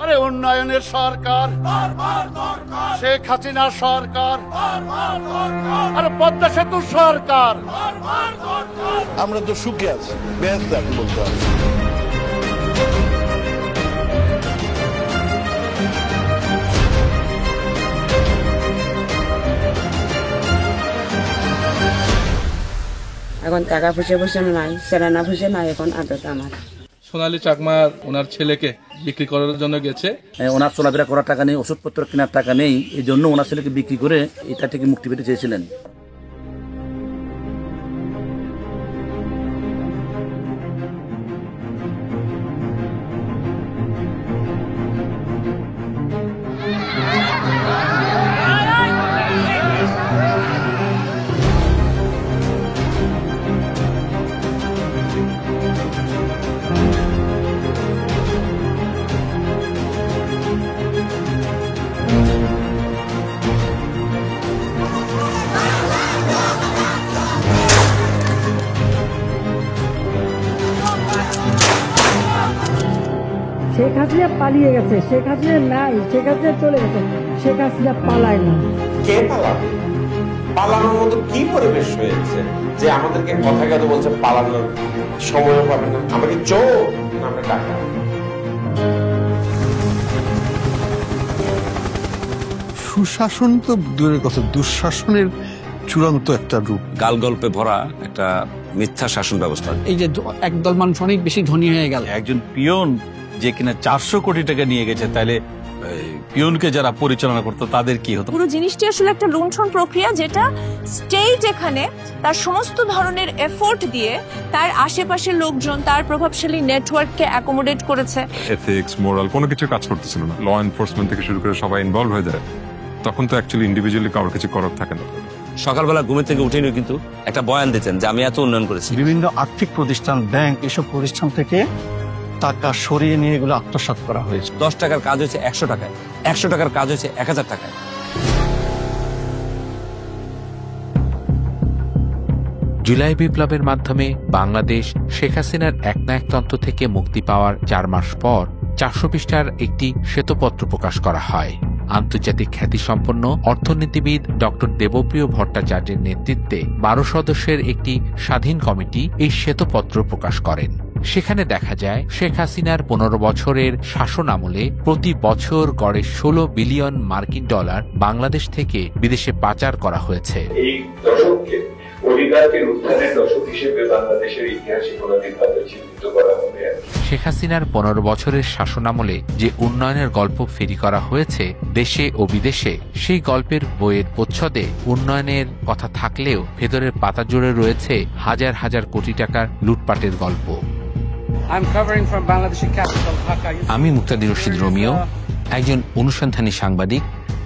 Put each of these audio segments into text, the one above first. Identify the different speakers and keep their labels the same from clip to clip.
Speaker 1: আরে উন্নয়নের সরকার, শেখ হাসিনা সরকার, আরে পদ্মা সেতু সরকার।
Speaker 2: আমরা তো সুখে আছি, ব্যস্ত এখন বলতে হবে।
Speaker 3: এখন টাকা পয়সা নাই, সেরানা পয়সা নাই, এখন আদত আমার।
Speaker 4: সোনালী চাকমা ওনার ছেলেকে বিক্রি করার জন্য গেছে।
Speaker 5: ওনার চলাফেরা করার টাকা নেই, ওষুধপত্র কেনার টাকা নেই, এই জন্য ওনার ছেলেকে বিক্রি করে এটা থেকে মুক্তি পেতে চেয়েছিলেন।
Speaker 6: শেখ হাসিনা পালিয়ে গেছে, শেখ হাসিনা নাই, শেখ হাসিনা চলে গেছে, শেখ হাসিনা পালায় না।
Speaker 7: কে পালাবে? পালানোর মতো কি পরিবেশ হয়েছে যে আমাদেরকে কথা কথা বলছে পালানোর সময় পাবে না? আমাকে চোর না আমরা টাকা?
Speaker 2: সুশাসন তো দূরের কথা, দুঃশাসনের চূড়ান্ত একটা রূপ।
Speaker 8: গাল গল্পে ভরা একটা মিথ্যা শাসন ব্যবস্থা।
Speaker 9: এই যে একদল মানুষ অনেক বেশি ধনী হয়ে গেল।
Speaker 10: একজন পিয়ন যে কিনা 400 কোটি টাকা নিয়ে গেছে, তাহলে পিয়নকে যারা পরিচালনা করতো তাদের কি হতো?
Speaker 11: পুরো জিনিসটি আসলে একটা লুণ্ঠন প্রক্রিয়া, যেটা স্টেট এখানে তার সমস্ত ধরনের এফোর্ট দিয়ে তার আশেপাশের লোকজন, তার প্রভাবশালী নেটওয়ার্ককে অ্যাকোমোডেট করেছে।
Speaker 12: এথিক্স, মোরাল কোনো কিছু কাজ করতেছিল না। ল এনফোর্সমেন্ট থেকে শুরু করে সবাই ইনভলভ হয়ে যায়। তখন তো অ্যাকচুয়ালি ইন্ডিভিজুয়ালি কারোর কিছু করার থাকে না।
Speaker 8: সকালবেলা ঘুমের থেকে উঠেনি কিন্তু একটা বয়ান দিতেন যে আমি এত উন্নয়ন করেছি।
Speaker 9: বিভিন্ন আর্থিক প্রতিষ্ঠান, ব্যাংক, এসব প্রতিষ্ঠান থেকে টাকা সরিয়ে নিয়ে এগুলো আত্মসাৎ করা হয়েছে।
Speaker 8: 10 টাকার কাজ হয়েছে 100 টাকায়, 100 টাকার কাজ হয়েছে 1000 টাকায়।
Speaker 13: জুলাই বিপ্লবের মাধ্যমে বাংলাদেশ শেখ হাসিনার একনায়কতন্ত্র থেকে মুক্তি পাওয়ার 4 মাস পর 400 পৃষ্ঠার একটি শ্বেতপত্র প্রকাশ করা হয়। আন্তর্জাতিক খ্যাতিসম্পন্ন অর্থনীতিবিদ ডক্টর দেবপ্রিয় ভট্টাচার্যের নেতৃত্বে 12 সদস্যের একটি স্বাধীন কমিটি এই শ্বেতপত্র প্রকাশ করেন। সেখানে দেখা যায় শেখ হাসিনার 15 বছরের শাসন আমলে প্রতি বছর গড়ে 16 বিলিয়ন মার্কিন ডলার বাংলাদেশ থেকে বিদেশে পাচার করা হয়েছে।
Speaker 14: এই দশককে অলিগার্কের উত্থানের দশক হিসেবে বাংলাদেশের ইতিহাসে কোনদিনভাবে চিহ্নিত করা হবে।
Speaker 13: শেখ হাসিনার 15 বছরের শাসনামলে যে উন্নয়নের গল্প ফেরি করা হয়েছে দেশে ও বিদেশে, সেই গল্পের বইয়ের প্রচ্ছদে উন্নয়নের কথা থাকলেও ভেতরের পাতা জুড়ে রয়েছে হাজার হাজার কোটি টাকার লুটপাটের গল্প। আমি মুক্তাদির রশিদ রোমিও, একজন অনুসন্ধানী সাংবাদিক।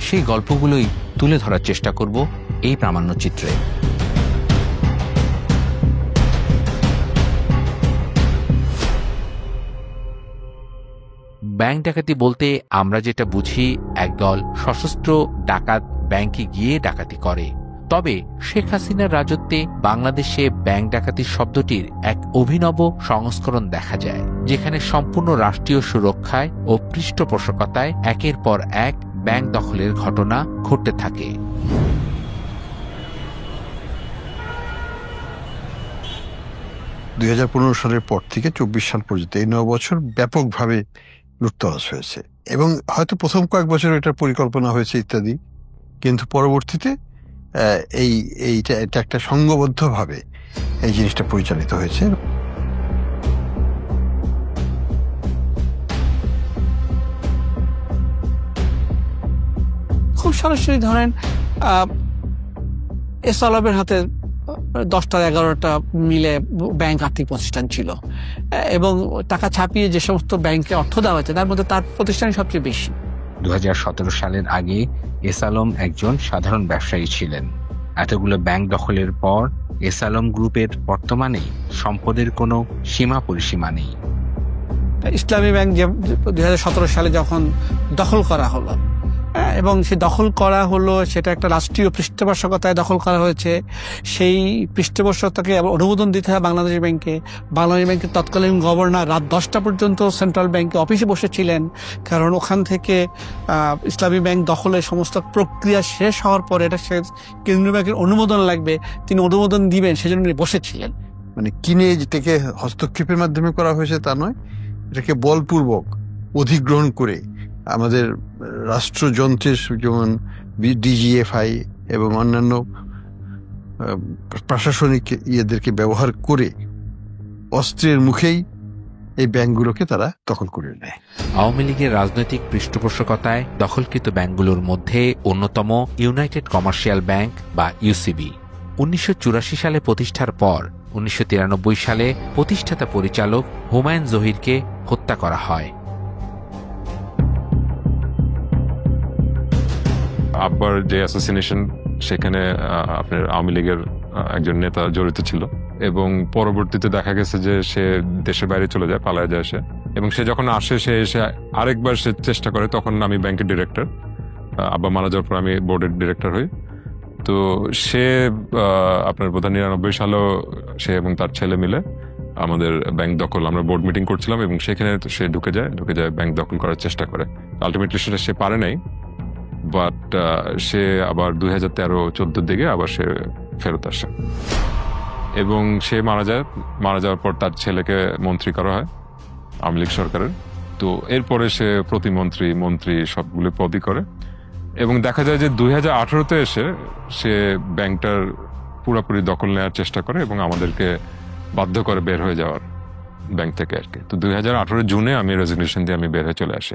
Speaker 13: সেই গল্পগুলোই তুলে ধরার চেষ্টা করব এই প্রামাণ্যচিত্রে। ব্যাংক ডাকাতি বলতে আমরা যেটা বুঝি, একদল সশস্ত্র ডাকাত ব্যাংকে গিয়ে ডাকাতি করে। তবে শেখ হাসিনার রাজত্বে বাংলাদেশে ব্যাংক ডাকাতির শব্দটির এক অভিনব সংস্করণ দেখা যায়, যেখানে সম্পূর্ণ রাষ্ট্রীয় সুরক্ষায় ও পৃষ্ঠপোষকতায় একের পর এক ব্যাংক দখলের ঘটনা ঘটতে থাকে।
Speaker 2: সালের পর থেকে 24 সাল পর্যন্ত এই 9 বছর ব্যাপকভাবে লুটতরাজ হয়েছে, এবং হয়তো প্রথম কয়েক বছর এটার পরিকল্পনা হয়েছে ইত্যাদি, কিন্তু পরবর্তীতে এটা একটা সংঘবদ্ধভাবে এই জিনিসটা পরিচালিত হয়েছে।
Speaker 9: খুব সরাসরি ধরেন এস আলমের হাতে 10টা 11টা মিলে ব্যাংক আর্থিক প্রতিষ্ঠান ছিল, এবং টাকা ছাপিয়ে যে সমস্ত ব্যাংকে অর্থ দেওয়া হয়েছে তার মধ্যে তার প্রতিষ্ঠান সবচেয়ে বেশি।
Speaker 13: 2017 সালের আগে এস আলম একজন সাধারণ ব্যবসায়ী ছিলেন। এতগুলো ব্যাংক দখলের পর এস আলম গ্রুপের বর্তমানে সম্পদের কোনো সীমা পরিসীমা নেই।
Speaker 9: ইসলামী ব্যাংক 2017 সালে যখন দখল করা হলো, এবং সে দখল করা হলো, সেটা একটা রাষ্ট্রীয় পৃষ্ঠপোষকতায় দখল করা হয়েছে। সেই পৃষ্ঠপোষকতাকে অনুমোদন দিতে হয় বাংলাদেশ ব্যাংকে। বাংলাদেশ ব্যাংকের তৎকালীন গভর্নর রাত 10টা পর্যন্ত সেন্ট্রাল ব্যাংকে অফিসে বসেছিলেন, কারণ ওখান থেকে ইসলামী ব্যাংক দখলের সমস্ত প্রক্রিয়া শেষ হওয়ার পরে এটা কেন্দ্রীয় ব্যাংকের অনুমোদন লাগবে, তিনি অনুমোদন দিবেন, সেজন্য বসেছিলেন।
Speaker 2: মানে কিনে যেটাকে হস্তক্ষেপের মাধ্যমে করা হয়েছে তা নয়, এটাকে বলপূর্বক অধিগ্রহণ করে আমাদের রাষ্ট্রযন্ত্রের যেমন ডিজিএফআই এবং অন্যান্য প্রশাসনিক ইয়েদেরকে ব্যবহার করে অস্ত্রের মুখেই এই ব্যাংকগুলোকে তারা দখল করে নেয়।
Speaker 13: আওয়ামী লীগের রাজনৈতিক পৃষ্ঠপোষকতায় দখলকৃত ব্যাংকগুলোর মধ্যে অন্যতম ইউনাইটেড কমার্শিয়াল ব্যাংক বা ইউসিবি। 1984 সালে প্রতিষ্ঠার পর 1993 সালে প্রতিষ্ঠাতা পরিচালক হুমায়ুন জহিরকে হত্যা করা হয়।
Speaker 12: আব্বার যে অ্যাসোসিনেশন, সেখানে আপনার আওয়ামী লীগের একজন নেতা জড়িত ছিল এবং পরবর্তীতে দেখা গেছে যে সে দেশের বাইরে চলে যায়, পালায় যায় সে। এবং সে যখন আসে, সে এসে আরেকবার সে চেষ্টা করে, তখন আমি ব্যাংকের ডিরেক্টর, আব্বা মারা যাওয়ার পর আমি বোর্ডের ডিরেক্টর হই। তো সে আপনার বোধহয় 99 সালেও সে এবং তার ছেলে মিলে আমাদের ব্যাংক দখল, আমরা বোর্ড মিটিং করছিলাম এবং সেখানে সে ঢুকে যায় ব্যাংক দখল করার চেষ্টা করে। আলটিমেটলি সেটা সে পারে নাই, বাট সে আবার 2013-14 দিকে আবার সে ফেরত আসে এবং সে মারা যাওয়ার পর তার ছেলেকে মন্ত্রী করা হয় আওয়ামী লীগ সরকারের। তো এরপরে সে প্রতিমন্ত্রী, মন্ত্রী সবগুলো পদই করে এবং দেখা যায় যে 2018-তে এসে সে ব্যাংকটার পুরোপুরি দখল নেওয়ার চেষ্টা করে এবং আমাদেরকে বাধ্য করে বের হয়ে যাওয়ার ব্যাংক থেকে আর কি। তো 2018 জুনে আমি রেজিগনেশন দিয়ে আমি বের হয়ে চলে আসি।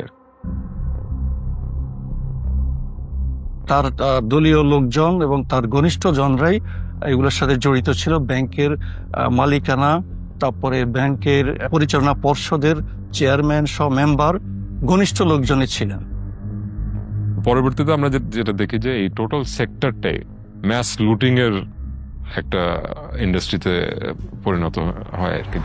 Speaker 15: তার দলীয় লোকজন এবং তার ঘনিষ্ঠ জনরাই এগুলোর সাথে জড়িত ছিল। ব্যাংকের মালিকানা, তারপরে ব্যাংকের পরিচালনা পর্ষদের চেয়ারম্যান সহ মেম্বার ঘনিষ্ঠ লোকজনই ছিলেন।
Speaker 12: পরবর্তীতে আমরা যেটা দেখি যে এই টোটাল সেক্টরটাই ম্যাস লুটিং এর একটা ইন্ডাস্ট্রিতে পরিণত হয় আর কি।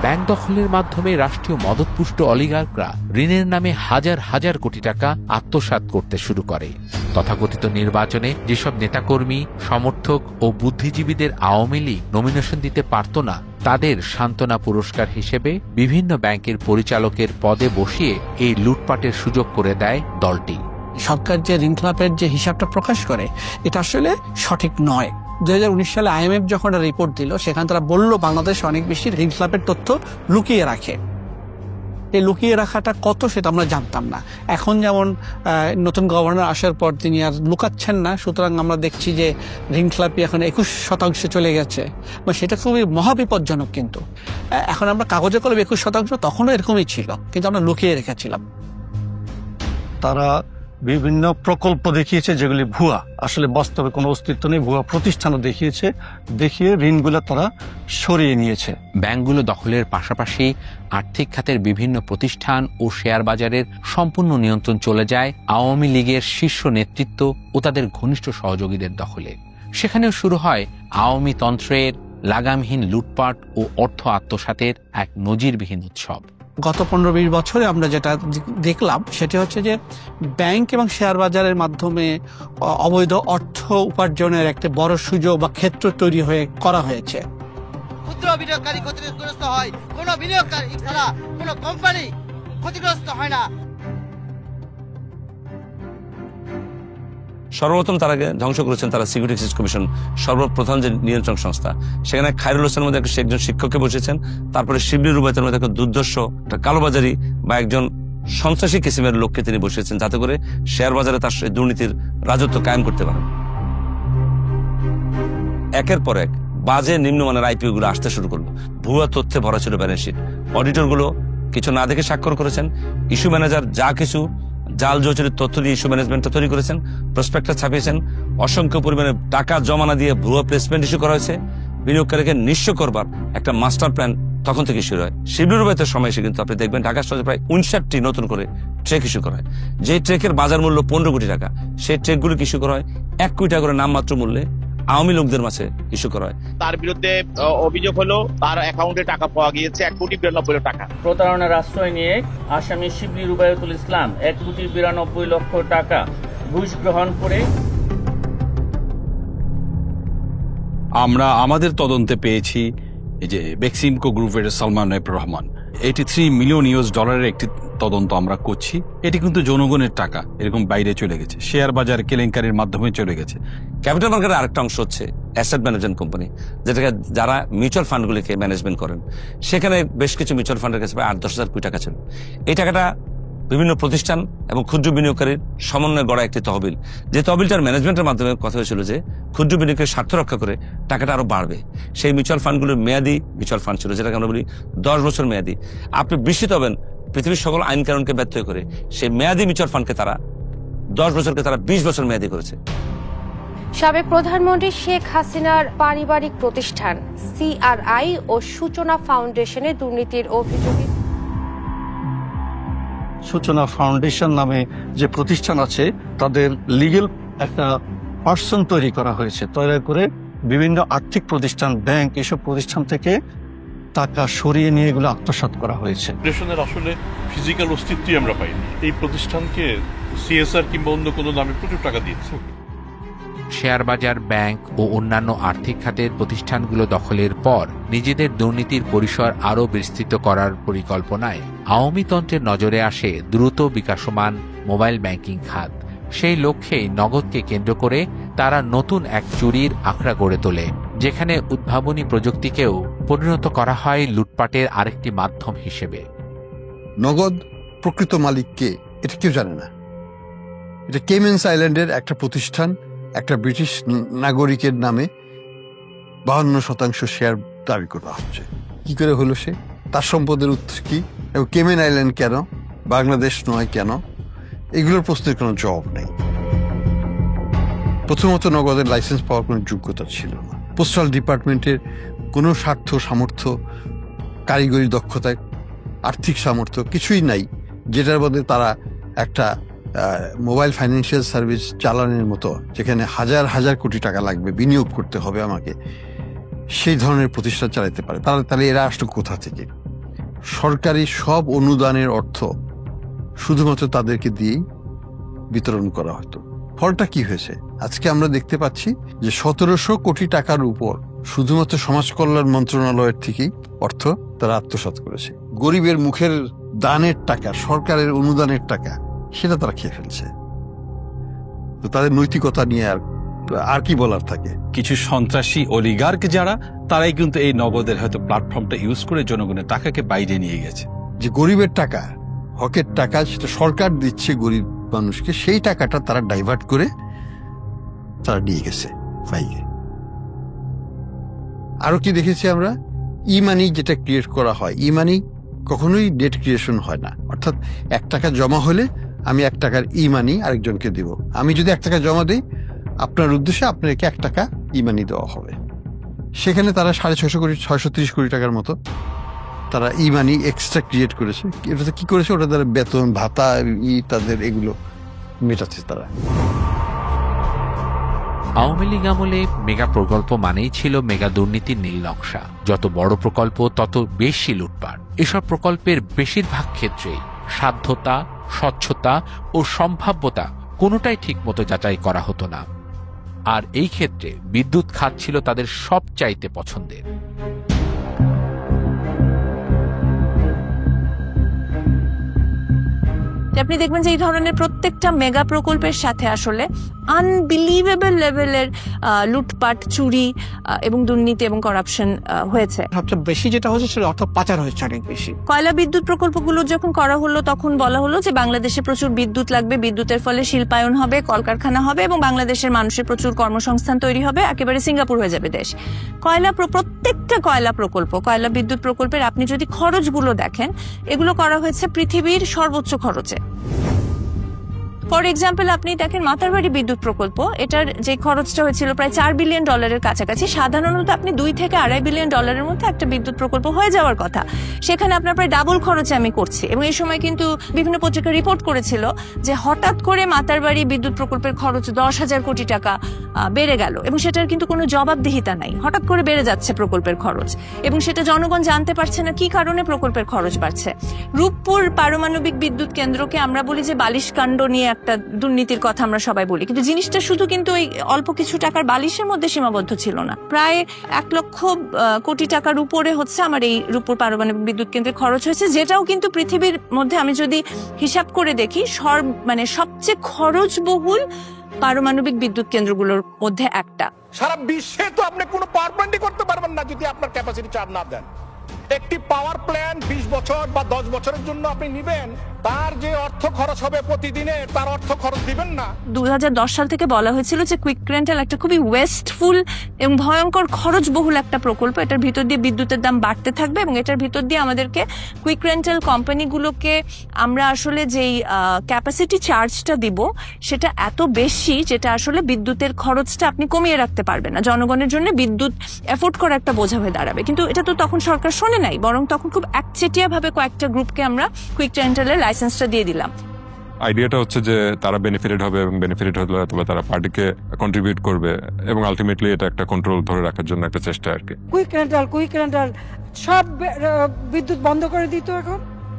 Speaker 13: ব্যাংক দখলের মাধ্যমে রাষ্ট্রীয় মদতপুষ্ট অলিগার্করা ঋণের নামে হাজার হাজার কোটি টাকা আত্মসাৎ করতে শুরু করে। তথাকথিত নির্বাচনে যেসব নেতাকর্মী, সমর্থক ও বুদ্ধিজীবীদের আওয়ামী লীগ নমিনেশন দিতে পারত না, তাদের সান্ত্বনা পুরস্কার হিসেবে বিভিন্ন ব্যাংকের পরিচালকের পদে বসিয়ে এই লুটপাটের সুযোগ করে দেয় দলটি।
Speaker 9: সরকার যে ঋণ খেলাপের যে হিসাবটা প্রকাশ করে, এটা আসলে সঠিক নয়। 2019 সালে IMF যখন একটা রিপোর্ট দিল, সেখানে তারা বলল বাংলাদেশ অনেক বেশি ঋণ খেলাপের তথ্য লুকিয়ে রাখে। এই লুকিয়ে রাখাটা কত সেটা আমরা জানতাম না। এখন যেমন নতুন গভর্নর আসার পর তিনি আর লুকাচ্ছেন না, সুতরাং আমরা দেখছি যে ঋণ খেলাপি এখন 21% চলে গেছে। সেটা খুবই মহাবিপজ্জনক। কিন্তু এখন আমরা কাগজে কলমে 21%, তখনও এরকমই ছিল, কিন্তু আমরা লুকিয়ে রেখেছিলাম।
Speaker 15: তারা বিভিন্ন প্রকল্প দেখিয়েছে যেগুলি ভুয়া, আসলে বাস্তবে কোনো অস্তিত্ব নেই, ভুয়া প্রতিষ্ঠানও দেখিয়ে ঋণগুলো তারা সরিয়ে নিয়েছে।
Speaker 13: ব্যাংকগুলো দখলের পাশাপাশি আর্থিক খাতের বিভিন্ন প্রতিষ্ঠান ও শেয়ার বাজারের সম্পূর্ণ নিয়ন্ত্রণ চলে যায় আওয়ামী লীগের শীর্ষ নেতৃত্ব ও তাদের ঘনিষ্ঠ সহযোগীদের দখলে। সেখানেও শুরু হয় আওয়ামী তন্ত্রের লাগামহীন লুটপাট ও অর্থ আত্মসাতের এক নজিরবিহীন উৎসব।
Speaker 9: গত 15-20 বছরে আমরা যেটা দেখলাম সেটা হচ্ছে যে ব্যাংক এবং শেয়ার বাজারের মাধ্যমে অবৈধ অর্থ উপার্জনের একটা বড় সুযোগ বা ক্ষেত্র তৈরি করা হয়েছে।
Speaker 16: ক্ষুদ্র বিনিয়োগকারী ক্ষতিগ্রস্ত হয়, কোনো বিনিয়োগকারী ছাড়া কোনো কোম্পানি ক্ষতিগ্রস্ত হয় না।
Speaker 8: সর্বপ্রথম তারাকে ধ্বংস করেছেন তারা সিকিউরিটি এক্সচেঞ্জ কমিশন, সর্বপ্রধান যে নিয়ন্ত্রণ সংস্থা। সেখানে খায়রুল হোসেনের মধ্যে একজন শিক্ষককে বসেছেন, তারপরে শিবলি রুবায়তের মধ্যে একটা দুর্ধর্ষ, একটা কালোবাজারি বা একজন সন্ত্রাসী কিসিমের লোককে তিনি বসিয়েছেন, যাতে করে শেয়ার বাজারে তার দুর্নীতির রাজত্ব কায়েম করতে পারেন। একের পর এক বাজে নিম্নমানের আইপিও গুলো আসতে শুরু করলো। ভুয়া তথ্যে ভরা ছিল ব্যালেন্স শিট। অডিটর গুলো কিছু না দেখে স্বাক্ষর করেছেন। ইস্যু ম্যানেজার যা কিছু জাল জোচের তথ্য দিয়ে ইস্যু ম্যানেজমেন্টটা তৈরি করেছেন, প্রসপেক্টাস ছাপিয়েছেন, অসংখ্য পরিমাণে টাকা জমানা দিয়ে ভুয়া প্লেসমেন্ট ইস্যু করা হয়েছে। বিনিয়োগকারীকে নিঃস্ব করবার একটা মাস্টার প্ল্যান তখন থেকে শুরু হয়। শিবলি রুবায়তের সময় এসে কিন্তু আপনি দেখবেন ঢাকা শহরে প্রায় 59টি নতুন করে ট্রেক ইস্যু করা হয়। যে ট্রেকের বাজার মূল্য 15 কোটি টাকা, সেই ট্রেকগুলো ইস্যু করা হয় 1 কোটি টাকা করে নামমাত্র মূল্যে আওয়ামী লোকদের মাঝে ইস্যু করা হয়।
Speaker 17: তার বিরুদ্ধে অভিযোগ হলো তার অ্যাকাউন্টে টাকা পাওয়া গিয়েছে 1,92,00,000 টাকা।
Speaker 18: প্রতারণার আশ্রয় নিয়ে আসামি শিবলি রুবায়তুল ইসলাম 1,92,00,000 টাকা ঘুষ গ্রহণ করে।
Speaker 10: আমরা আমাদের তদন্তে পেয়েছি এই যে বেক্সিমকো গ্রুপের Salman F Rahman 83 million US ডলারের একটি তদন্ত আমরা করছি। এটি কিন্তু জনগণের টাকা এরকম বাইরে চলে গেছে, শেয়ার বাজার কেলেঙ্কারির মাধ্যমে চলে গেছে।
Speaker 8: ক্যাপিটাল মার্কেটের আরেকটা অংশ হচ্ছে অ্যাসেট ম্যানেজমেন্ট কোম্পানি, যেটাকে যারা মিউচুয়াল ফান্ডগুলিকে ম্যানেজমেন্ট করেন। সেখানে বেশ কিছু মিউচুয়াল ফান্ডের কাছে প্রায় 8-10 হাজার কোটি টাকা ছিল। এই টাকাটা বিভিন্ন প্রতিষ্ঠান এবং ক্ষুদ্র বিনিয়োগকারীর সমন্বয়ে গড়া একটি তহবিল, যে তহবিলটার ম্যানেজমেন্টের মাধ্যমে কথা হয়েছিল যে ক্ষুদ্র বিনিয়োগের স্বার্থ রক্ষা করে টাকাটা আরো বাড়বে। সেই মিউচুয়াল ফান্ডগুলোর মেয়াদি মিউচুয়াল ফান্ড ছিল, যেটাকে আমরা বলি 10 বছর মেয়াদি। আপনি বিস্মিত হবেন, পৃথিবীর সকল আইন কানুনকে ব্যত্যয় করে সেই মেয়াদি মিউচুয়াল ফান্ডকে তারা 10 বছরকে তারা 20 বছর মেয়াদি করেছে।
Speaker 19: সাবেক প্রধানমন্ত্রী শেখ হাসিনার পারিবারিক প্রতিষ্ঠান সিআরআই ও সূচনা ফাউন্ডেশনে দুর্নীতির অভিযোগে
Speaker 15: সূচনা ফাউন্ডেশন নামে যে প্রতিষ্ঠান আছে তাদের লিগ্যাল একটা পার্সন তৈরি করা হয়েছে, তৈরি করে বিভিন্ন আর্থিক প্রতিষ্ঠান, ব্যাংক, এসব প্রতিষ্ঠান থেকে টাকা সরিয়ে নিয়ে এগুলো আত্মসাৎ করা হয়েছে।
Speaker 20: ফেডারেশনের আসলে ফিজিক্যাল অস্তিত্বই আমরা পাইনি। এই প্রতিষ্ঠানকে সিএসআর কিংবা অন্য কোনো নামে প্রচুর টাকা দিয়েছে।
Speaker 13: শেয়ার বাজার, ব্যাংক ও অন্যান্য আর্থিক খাতের প্রতিষ্ঠানগুলো দখলের পর নিজেদের দুর্নীতির পরিসর আরও বিস্তৃত করার পরিকল্পনায় আওয়ামী তন্ত্রের নজরে আসে দ্রুত বিকাশমান মোবাইল ব্যাংকিং খাত। সেই লক্ষ্যেই নগদকে কেন্দ্র করে তারা নতুন এক চুরির আখড়া গড়ে তোলে, যেখানে উদ্ভাবনী প্রযুক্তিকেও পরিণত করা হয় লুটপাটের আরেকটি মাধ্যম হিসেবে।
Speaker 2: নগদ প্রকৃত মালিক কে এটা কেউ জানে না। এটা কেমেন্স আইল্যান্ডের একটা প্রতিষ্ঠান, একটা ব্রিটিশ নাগরিকের নামে 52% শেয়ার দাবি করা হচ্ছে। কি করে হলো সে? তার সম্পদের উৎস কি এবং কেমেন আইল্যান্ড কেন, বাংলাদেশ নয় কেন? এগুলোর প্রশ্নের কোনো জবাব নেই। প্রথমত নগদের লাইসেন্স পাওয়ার কোনো যোগ্যতা ছিল না। পোস্টাল ডিপার্টমেন্টের কোনো স্বার্থ, সামর্থ্য, কারিগরি দক্ষতা, আর্থিক সামর্থ্য কিছুই নাই, যেটার মধ্যে তারা একটা মোবাইল ফাইন্যান্সিয়াল সার্ভিস চালানোর মতো, যেখানে হাজার হাজার কোটি টাকা লাগবে, বিনিয়োগ করতে হবে আমাকে, সেই ধরনের প্রতিষ্ঠান চালাতে পারে। তাহলে এরা আসলো কোথা থেকে? সরকারি সব অনুদানের অর্থ শুধুমাত্র তাদেরকে দিয়েই বিতরণ করা হতো। ফলটা কি হয়েছে? আজকে আমরা দেখতে পাচ্ছি যে 1700 কোটি টাকার উপর শুধুমাত্র সমাজ কল্যাণ মন্ত্রণালয়ের থেকেই অর্থ তারা আত্মসাৎ করেছে। গরিবের মুখের দানের টাকা, সরকারের অনুদানের টাকা, সেটা তারা খেয়ে ফেলছে। তো তাদের নৈতিকতা নিয়ে আর কি বলার থাকে?
Speaker 10: কিছু সন্ত্রাসী অলিগার্ক যারা, তারাই কিন্তু এই নগদের হয়তো প্ল্যাটফর্মটা ইউজ করে জনগণের টাকাকে বাইরে নিয়ে গেছে।
Speaker 2: যে গরিবের টাকা, হকের টাকা, সেটা সরকার দিচ্ছে গরিব মানুষকে, সেই টাকাটা তারা ডাইভার্ট করে তারা নিয়ে গেছে বাইরে। আরো কি দেখেছি আমরা? ই মানি যেটা ক্রিয়েট করা হয়, ই মানি কখনোই ডেট ক্রিয়েশন হয় না। অর্থাৎ 1 টাকা জমা হলে আমি 1 টাকার ই মানি আরেকজনকে দেব। আমি যদি 1 টাকা জমা দিই, আপনার উদ্দেশ্যে আপনাকে 1 টাকা ই মানি দেওয়া হবে। সেখানে তারা 630 কোটি টাকার মতো তারা ই মানি এক্সট্রা ক্রিয়েট করেছে। এটাতে কি করেছে? ওটা তারা বেতন ভাতা তাদের এগুলো মেটাচ্ছে তারা।
Speaker 13: আওয়ামী লীগ আমলে মেগা প্রকল্প মানেই ছিল মেগা দুর্নীতির নীল নকশা। যত বড় প্রকল্প তত বেশি লুটপাট। এসব প্রকল্পের বেশিরভাগ ক্ষেত্রেই সাধ্যতা, স্বচ্ছতা ও সম্ভাব্যতা কোনোটাই ঠিকমতো যাচাই করা হতো না। আর এই ক্ষেত্রে বিদ্যুৎ খাত ছিল তাদের সবচাইতে পছন্দের।
Speaker 11: আপনি দেখবেন যে এই ধরনের প্রত্যেকটা মেগা প্রকল্পের সাথে আসলে আনবিলিভেবল লেভেলের লুটপাট, চুরি এবং দুর্নীতি এবং করাপশন হয়েছে।
Speaker 9: সবচেয়ে বেশি যেটা হচ্ছে সেটা অর্থ পাচার হয়েছে অনেক বেশি।
Speaker 11: কয়লা বিদ্যুৎ প্রকল্পগুলো যখন করা হলো তখন বলা হলো যে বাংলাদেশে প্রচুর বিদ্যুৎ লাগবে, বিদ্যুতের ফলে শিল্পায়ন হবে, কলকারখানা হবে এবং বাংলাদেশের মানুষের প্রচুর কর্মসংস্থান তৈরি হবে, একেবারে সিঙ্গাপুর হয়ে যাবে দেশ। প্রত্যেকটা কয়লা বিদ্যুৎ প্রকল্পের আপনি যদি খরচগুলো দেখেন, এগুলো করা হয়েছে পৃথিবীর সর্বোচ্চ খরচে। ফর এক্সাম্পল, আপনি দেখেন মাতারবাড়ি বিদ্যুৎ প্রকল্প, এটার যে খরচটা হয়েছিল প্রায় $4 বিলিয়ন কাছাকাছি। সাধারণত আপনি $2 থেকে $2.5 বিলিয়ন মধ্যে একটা বিদ্যুৎ প্রকল্প হয়ে যাওয়ার কথা, সেখানে আপনার প্রায় ডাবল খরচে আমি করছি। এবং এই সময় কিন্তু বিভিন্ন পত্রিকা রিপোর্ট করেছিল যে হঠাৎ করে মাতারবাড়ি বিদ্যুৎ প্রকল্পের খরচ 10,000 কোটি টাকা বেড়ে গেল এবং সেটার কিন্তু কোনো জবাবদিহিতা নাই। হঠাৎ করে বেড়ে যাচ্ছে প্রকল্পের খরচ এবং সেটা জনগণ জানতে পারছে না কি কারণে প্রকল্পের খরচ বাড়ছে। রূপপুর পারমাণবিক বিদ্যুৎ কেন্দ্রকে আমরা বলি যে বালিশ কাণ্ড নিয়ে একটা দুর্নীতির কথা আমরা সবাই বলি, কিন্তু জিনিসটা শুধু কিন্তু এই অল্প কিছু টাকার বালিশের মধ্যে সীমাবদ্ধ ছিল না। প্রায় 1 লক্ষ কোটি টাকার উপরে হচ্ছে আমার এই রূপপুর পারমাণবিক বিদ্যুৎ কেন্দ্রে খরচ হয়েছে, যেটাও কিন্তু পৃথিবীর মধ্যে আমি যদি হিসাব করে দেখি সবচেয়ে খরচবহুল পারমাণবিক বিদ্যুৎ কেন্দ্রগুলোর মধ্যে একটা।
Speaker 18: সারা বিশ্বে তো আপনি কোনো পাওয়ার প্ল্যান্টই করতে পারবেন না যদি আপনার ক্যাপাসিটি চার্জ না দেন। একটি পাওয়ার প্ল্যান্ট 20 বছর বা 10 বছরের জন্য আপনি নেবেন, তার যে অর্থ খরচ হবে প্রতিদিনে তার অর্থ খরচ দিবেন না।
Speaker 11: 2010 সাল থেকে বলা হয়েছিল যে কুইক রেন্টাল একটা খুবই ওয়েস্টফুল এবং ভয়ঙ্কর খরচবহুল একটা প্রকল্প, এটার ভিতর দিয়ে বিদ্যুতের দাম বাড়তে থাকবে এবং এটার ভিতর দিয়ে আমাদেরকে কুইক রেন্টাল কোম্পানিগুলোকে আমরা আসলে যেই ক্যাপাসিটি চার্জটা দিব সেটা এত বেশি যেটা আসলে বিদ্যুতের খরচটা আপনি কমিয়ে রাখতে পারবেন না, জনগণের জন্য বিদ্যুৎ এফোর্ড করা একটা বোঝা হয়ে দাঁড়াবে। কিন্তু এটা তো তখন সরকার শোনে নাই, বরং তখন খুব একচেটিয়া ভাবে কয়েকটা গ্রুপকে আমরা কুইক রেন্টালের লাইসেন্সটা দিয়ে দিলাম।
Speaker 12: আইডিয়াটা হচ্ছে যে তারা বেনিফিটেড হবে এবং বেনিফিটেড হলে অথবা তারা পার্টিকে কন্ট্রিবিউট করবে এবং আলটিমেটলি এটা একটা কন্ট্রোল ধরে রাখার জন্য একটা চেষ্টা আর কি।
Speaker 6: কুইক রেন্টাল সব বিদ্যুৎ বন্ধ করে দিত। এখন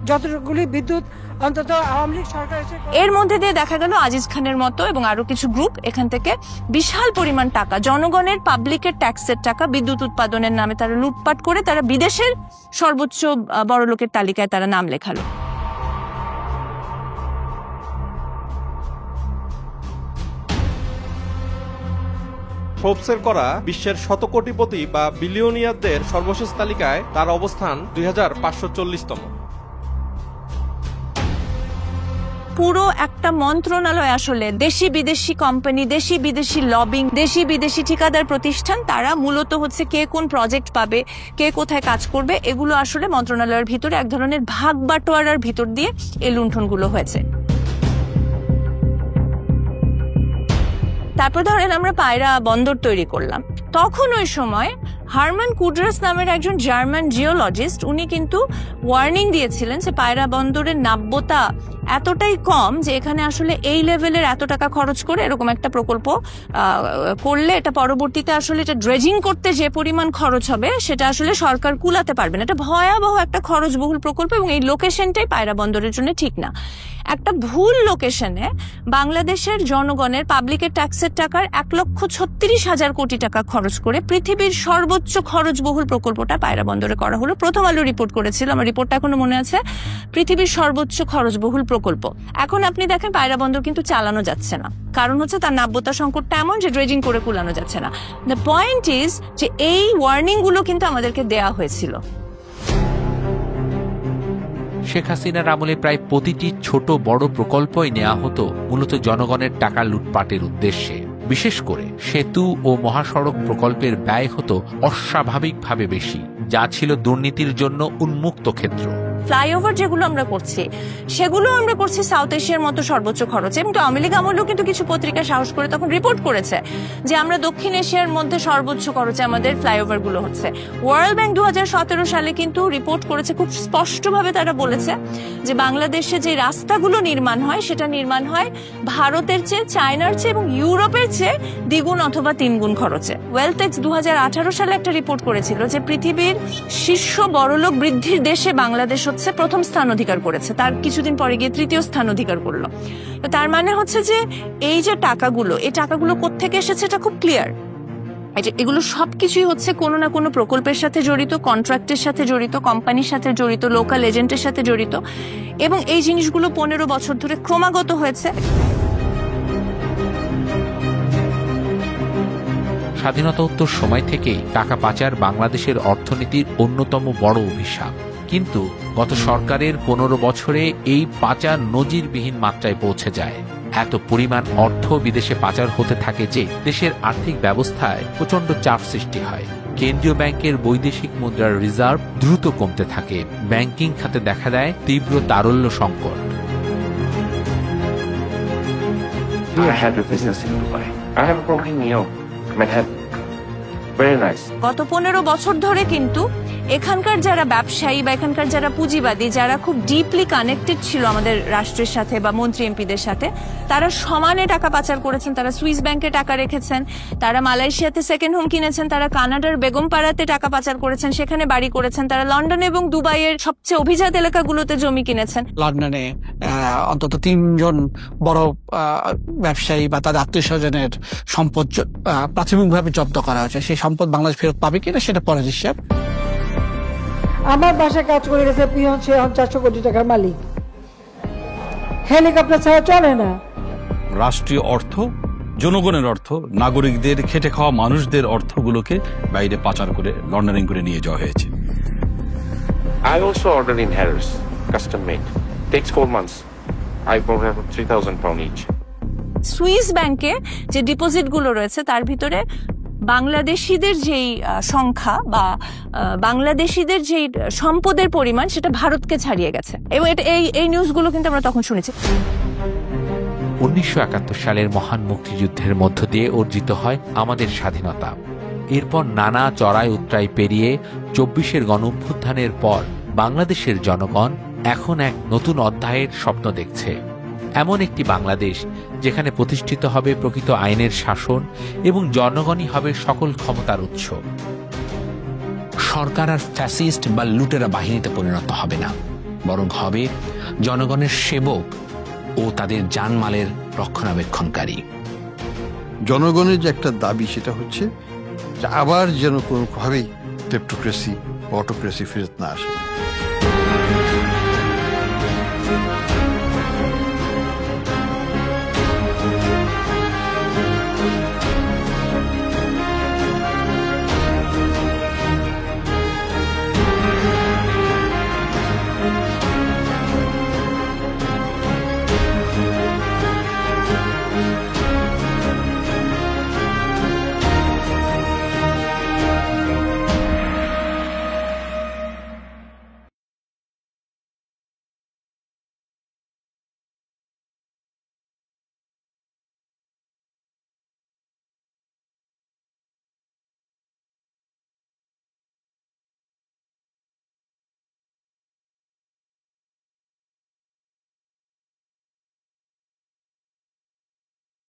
Speaker 6: যতগুলি বিদ্যুৎ অন্তত আওয়ামী লীগ সরকার এসে
Speaker 11: এর মধ্যে দিয়ে দেখা গেল আজিজ খানের মতো এবং আরো কিছু গ্রুপ এখান থেকে বিশাল পরিমাণ টাকা, জনগণের পাবলিকের ট্যাক্সের টাকা বিদ্যুৎ উৎপাদনের নামে তারা লুটপাট করে তারা বিদেশের সর্বোচ্চ বড়লোকের তালিকায় তারা নাম লেখালো।
Speaker 21: ফোর্বসের করা বিশ্বের শতকোটিপতি বা বিলিয়নিয়ারদের সর্বশেষ তালিকায় তার অবস্থান 2540তম।
Speaker 11: পুরো একটা মন্ত্রণালয় আসলে দেশি বিদেশি কোম্পানি, দেশি বিদেশি লবিং, দেশি বিদেশি ঠিকাদার প্রতিষ্ঠান, তারা মূলত হচ্ছে কে কোন প্রজেক্ট পাবে, কে কোথায় কাজ করবে, এগুলো আসলে মন্ত্রণালয়ের ভিতরে এক ধরনের ভাগ বাটোয়ারার ভিতর দিয়ে এই লুণ্ঠনগুলো হয়েছে। তারপর ধরেন আমরা পায়রা বন্দর তৈরি করলাম, তখন ওই সময় হারমান কুডরাস নামের একজন জার্মান জিওলজিস্ট উনি কিন্তু ওয়ার্নিং দিয়েছিলেন যে পায়রা বন্দরের নাব্যতা এতটাই কম যে এখানে আসলে এই লেভেলের এত টাকা খরচ করে এরকম একটা প্রকল্প করলে এটা পরবর্তীতে আসলে এটা ড্রেজিং করতে যে পরিমাণ খরচ হবে সেটা আসলে সরকার কুলাতে পারবে না। এটা ভয়াবহ একটা খরচবহুল প্রকল্প এবং এই লোকেশনটাই পায়রা বন্দরের জন্য ঠিক না। একটা ভুল লোকেশনে বাংলাদেশের জনগণের পাবলিকের ট্যাক্সের টাকার 1,36,000 কোটি টাকা খরচ করে পৃথিবীর সর্বোচ্চ খরচবহুল প্রকল্পটা পায়রা বন্দরে করা হলো। প্রথম আলো রিপোর্ট করেছিল, আমার রিপোর্টটা এখনো মনে আছে, পৃথিবীর সর্বোচ্চ খরচবহুল প্রকল্প। এখন আপনি দেখেন পায়রা বন্দর কিন্তু চালানো যাচ্ছে না, কারণ হচ্ছে তার নাব্যতা সংকটটা এমন যে ড্রেজিং করে কুলানো যাচ্ছে না। দ্য পয়েন্ট ইজ যে এই ওয়ার্নিং গুলো কিন্তু আমাদেরকে দেয়া হয়েছিল।
Speaker 13: শেখ হাসিনার আমলে প্রায় প্রতিটি ছোট বড় প্রকল্পই নেওয়া হতো মূলত জনগণের টাকা লুটপাটের উদ্দেশ্যে। বিশেষ করে সেতু ও মহাসড়ক প্রকল্পের ব্যয় হতো অস্বাভাবিকভাবে বেশি, যা ছিল দুর্নীতির জন্য উন্মুক্ত ক্ষেত্র।
Speaker 11: ফ্লাইওভার যেগুলো আমরা করছি সেগুলো আমরা করছি সাউথ এশিয়ার মতো সর্বোচ্চ খরচে, এবং আওয়ামী লীগ আমলেও কিন্তু কিছু পত্রিকা সাহস করে তখন রিপোর্ট করেছে যে আমরা দক্ষিণ এশিয়ার মধ্যে সর্বোচ্চ খরচে আমাদের ফ্লাইওভার গুলো হচ্ছে। ওয়ার্ল্ড ব্যাংক 2017 সালে কিন্তু রিপোর্ট করেছে, খুব স্পষ্টভাবে তারা বলেছে যে বাংলাদেশে যে রাস্তাগুলো নির্মাণ হয় সেটা নির্মাণ হয় ভারতের চেয়ে, চায়নার চেয়ে এবং ইউরোপের চেয়ে দ্বিগুণ অথবা 3 গুণ খরচে। ওয়েলটেক্স 2018 সালে একটা রিপোর্ট করেছিল যে পৃথিবীর শীর্ষ বড়লোক বৃদ্ধির দেশে বাংলাদেশ হচ্ছে প্রথম স্থান অধিকার করেছে, তার কিছুদিন পরে গিয়ে 3য় স্থান অধিকার করলো। তার মানে হচ্ছে যে এই যে টাকাগুলো, এই টাকাগুলো কোত্থেকে এসেছে এটা খুব ক্লিয়ার। এগুলো সবকিছুই হচ্ছে কোনো না কোনো প্রকল্পের সাথে জড়িত, কন্ট্রাক্টের সাথে জড়িত, কোম্পানির সাথে জড়িত, লোকাল এজেন্টের সাথে জড়িত, এবং এই জিনিসগুলো 15 বছর ধরে ক্রমাগত হয়েছে।
Speaker 13: স্বাধীনতোত্তর সময় থেকেই টাকা পাচার বাংলাদেশের অর্থনীতির অন্যতম বড় অভিশাপ, কিন্তু গত সরকারের 15 বছরে এই পাচার নজিরবিহীন মাত্রায় পৌঁছে যায়। এত পরিমাণ অর্থ বিদেশে পাচার হতে থাকে যে দেশের আর্থিক ব্যবস্থায় প্রচন্ড চাপ সৃষ্টি হয়। কেন্দ্রীয় ব্যাংকের বৈদেশিক মুদ্রার রিজার্ভ দ্রুত কমতে থাকে, ব্যাংকিং খাতে দেখা দেয় তীব্র তারল্য সংকট।
Speaker 11: গত 15 বছর ধরে কিন্তু এখানকার যারা ব্যবসায়ী বা এখানকার যারা পুঁজিবাদী, যারা খুব ডিপলি কানেক্টেড ছিল আমাদের রাষ্ট্রের সাথে বা মন্ত্রী এমপিদের সাথে, তারা সমানে টাকা পাচার করেছেন। তারা সুইস ব্যাংকে টাকা রেখেছেন, তারা মালয়েশিয়াতে সেকেন্ড হোম কিনেছেন, তারা কানাডার বেগমপাড়াতে টাকা পাচার করেছেন, সেখানে বাড়ি করেছেন, তারা লন্ডন এবং দুবাইয়ের সবচেয়ে অভিজাত এলাকাগুলোতে জমি কিনেছেন।
Speaker 9: লন্ডনে অন্তত 3 জন বড় ব্যবসায়ী বা তাদের আত্মীয় স্বজনের সম্পদ প্রাথমিকভাবে জব্দ করা হয়েছে। সেই সম্পদ বাংলাদেশ ফেরত পাবে কিনা সেটা পরের হিসাব।
Speaker 6: আমার বাসায় কাজ করে গেছে পিয়ন, সে 400 কোটি টাকার মালিক। হেলিকপ্টার ছাড়া চলে না।
Speaker 10: রাষ্ট্রীয় অর্থ, জনগণের অর্থ, নাগরিকদের, খেটে খাওয়া মানুষদের অর্থগুলোকে বাইরে পাচার করে লন্ডারিং করে নিয়ে যাওয়া হয়েছে।
Speaker 14: I also ordered in Harris, custom made. Takes 4 months. I bought them £3,000 each.
Speaker 11: Swiss ব্যাংকে যে ডিপোজিট গুলো রয়েছে তার ভিতরে বাংলাদেশিদের যেই সংখ্যা বা বাংলাদেশিদের যেই সম্পদের পরিমাণ সেটা ভারতকে ছাড়িয়ে গেছে, এবং এই নিউজগুলো কিন্তু আমরা তখন শুনেছি।
Speaker 13: 1971 সালের মহান মুক্তিযুদ্ধের মধ্য দিয়ে অর্জিত হয় আমাদের স্বাধীনতা। এরপর নানা চড়াই উতরাই পেরিয়ে 24-এর গণঅভ্যুত্থানের পর বাংলাদেশের জনগণ এখন এক নতুন অধ্যায়ের স্বপ্ন দেখছে। এমন একটি বাংলাদেশ যেখানে প্রতিষ্ঠিত হবে প্রকৃত আইনের শাসন এবং জনগণই হবে সকল ক্ষমতার উৎস।
Speaker 1: সরকার আর ফ্যাসিস্ট বা লুটেরা বাহিনীতে পরিণত হবে না, বরং হবে জনগণের সেবক ও তাদের জানমালের রক্ষণাবেক্ষণকারী।
Speaker 2: জনগণের যে একটা দাবি সেটা হচ্ছে যে আবার যেন কোনোভাবেই ক্লেপ্টোক্রেসি, অটোক্রেসি ফেরত না আসে।